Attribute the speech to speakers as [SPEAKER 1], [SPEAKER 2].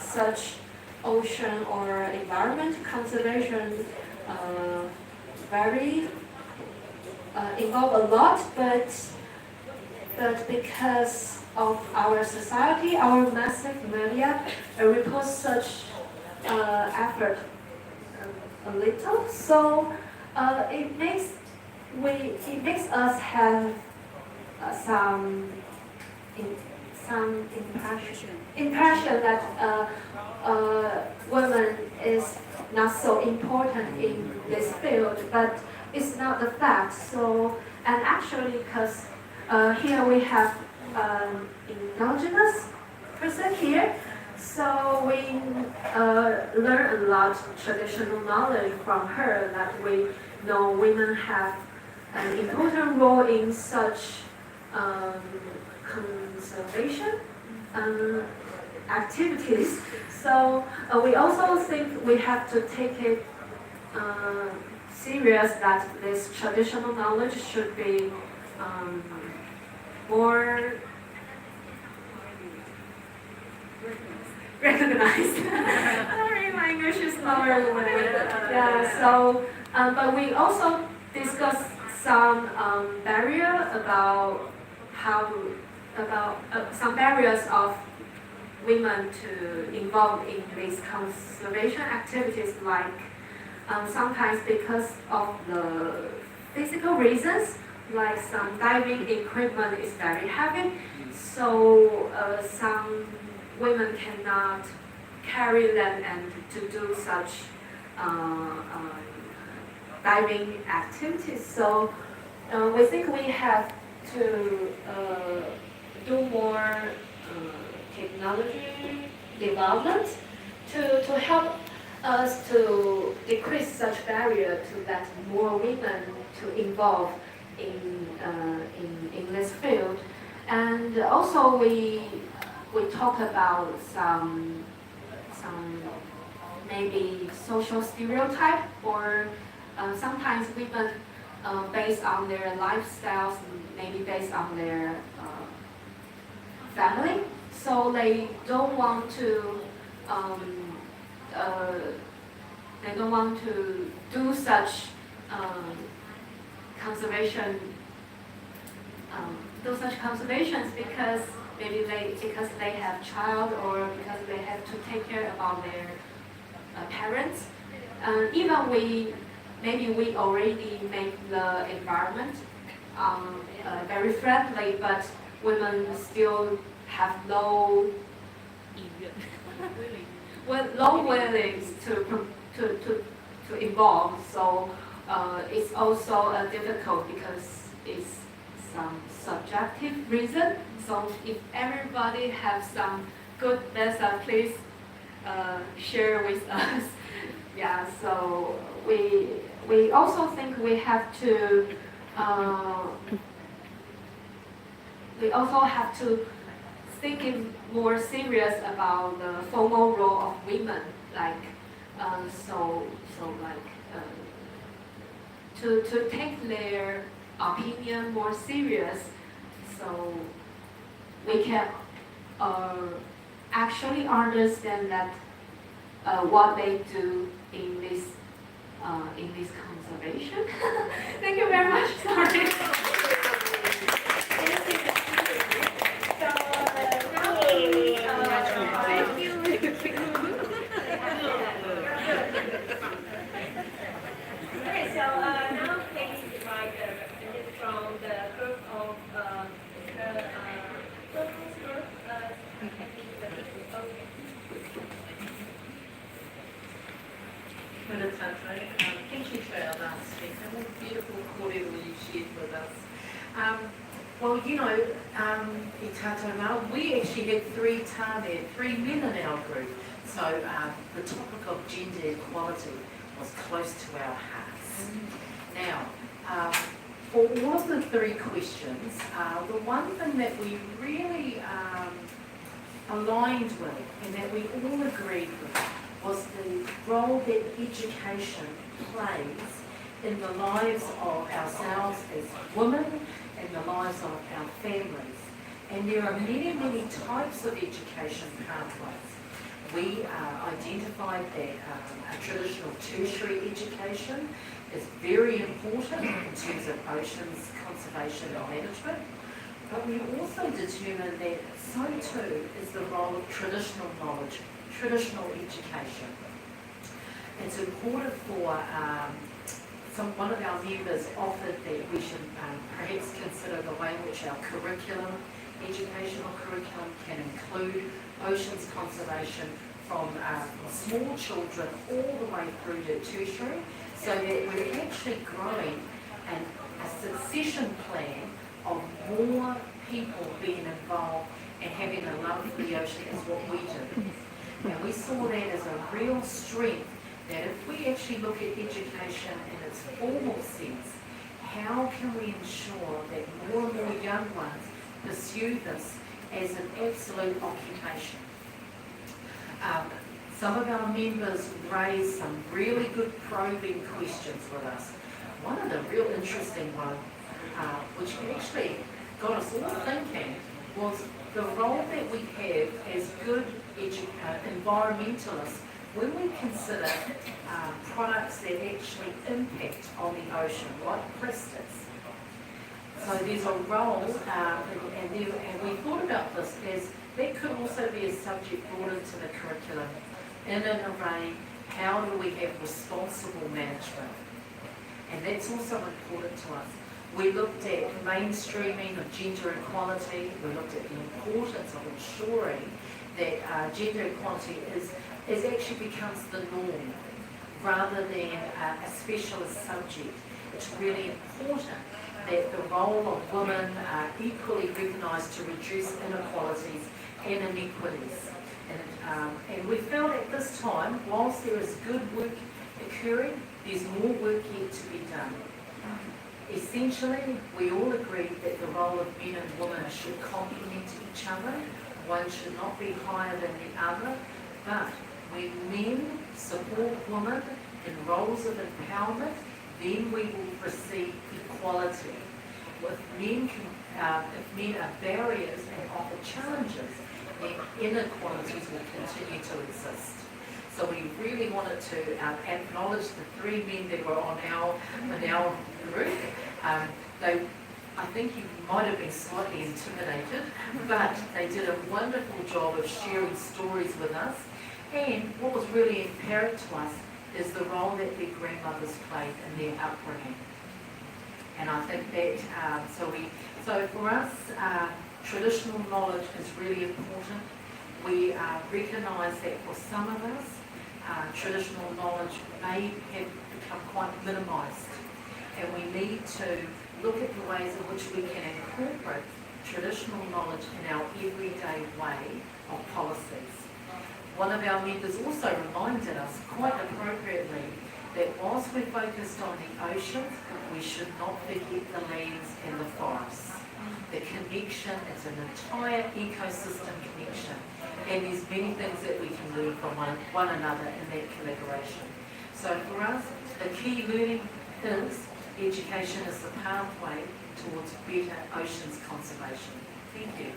[SPEAKER 1] such ocean or environment conservation very involve a lot, but because of our society, our massive media report such effort a little, so it makes us have some impression that women is not so important in this field, but it's not the fact. So, and actually, because here we have indigenous person here, so we learn a lot traditional knowledge from her that we know women have an important role in such conservation activities. So we also think we have to take it serious that this traditional knowledge should be more recognized. Sorry, my English is not very well. Yeah, so, but we also discuss some barrier about some barriers of women to involve in these conservation activities, like sometimes because of the physical reasons, like some diving equipment is very heavy, so some women cannot carry them and to do such diving activities. So we think we have to do more technology development to help us to decrease such barrier to let more women to involve in this field. And also we talk about some maybe social stereotype, or sometimes women based on their lifestyles, maybe based on their family, so they don't want to do such conservations because because they have child, or because they have to take care about their parents. Even we already make the environment very friendly, but women still have low willingness to involve. So it's also difficult because it's some subjective reason. So if everybody has some good method, please share with us. Yeah. So we also think we have to think more serious about the formal role of women, like to take their opinion more serious, so we can actually understand that what they do in this conservation. Thank you very much. Sorry.
[SPEAKER 2] Thank you for our last speaker. What a beautiful cordial you shared with us. Well, you know, I tātou we actually had three men in our group. So the topic of gender equality was close to our hearts. Now, for all of the three questions, the one thing that we really aligned with and that we all agreed with was the role that education plays in the lives of ourselves as women and the lives of our families. And there are many, many types of education pathways. We identified that a traditional tertiary education is very important in terms of oceans conservation and management, but we also determined that so too is the role of traditional knowledge, traditional education. It's important for one of our members offered that we should perhaps consider the way in which our curriculum, educational curriculum, can include oceans conservation from small children all the way through to tertiary, so that we're actually growing a succession plan of more people being involved and having a love for the ocean is what we do. And we saw that as a real strength, that if we actually look at education in its formal sense, how can we ensure that more and more young ones pursue this as an absolute occupation? Some of our members raised some really good probing questions with us. One of the real interesting ones, which actually got us all thinking, was the role that we have as good environmentalists when we consider products that actually impact on the ocean, like plastics. So there's a role, and we thought about this as that could also be a subject brought into the curriculum in an array, how do we have responsible management? And that's also important to us. We looked at mainstreaming of gender equality, we looked at the importance of ensuring that gender equality is actually becomes the norm rather than a specialist subject. It's really important that the role of women are equally recognised to reduce inequalities and inequities. And we felt at this time, whilst there is good work occurring, there's more work yet to be done. Essentially, we all agreed that the role of men and women should complement each other. One should not be higher than the other, but when men support women in roles of empowerment, then we will receive equality. If men are barriers and offer challenges, then inequalities will continue to exist. So we really wanted to acknowledge the three men that were on our group. I think you might have been slightly intimidated, but they did a wonderful job of sharing stories with us. And what was really apparent to us is the role that their grandmothers played in their upbringing. And I think that, so for us, traditional knowledge is really important. We recognise that for some of us, traditional knowledge may have become quite minimised. And we need to look at the ways in which we can incorporate traditional knowledge in our everyday way of policies. One of our members also reminded us, quite appropriately, that whilst we're focused on the oceans, we should not forget the lands and the forests. The connection is an entire ecosystem connection, and there's many things that we can learn from one another in that collaboration. So for us, the key learning is education is the pathway towards better oceans conservation. Thank you.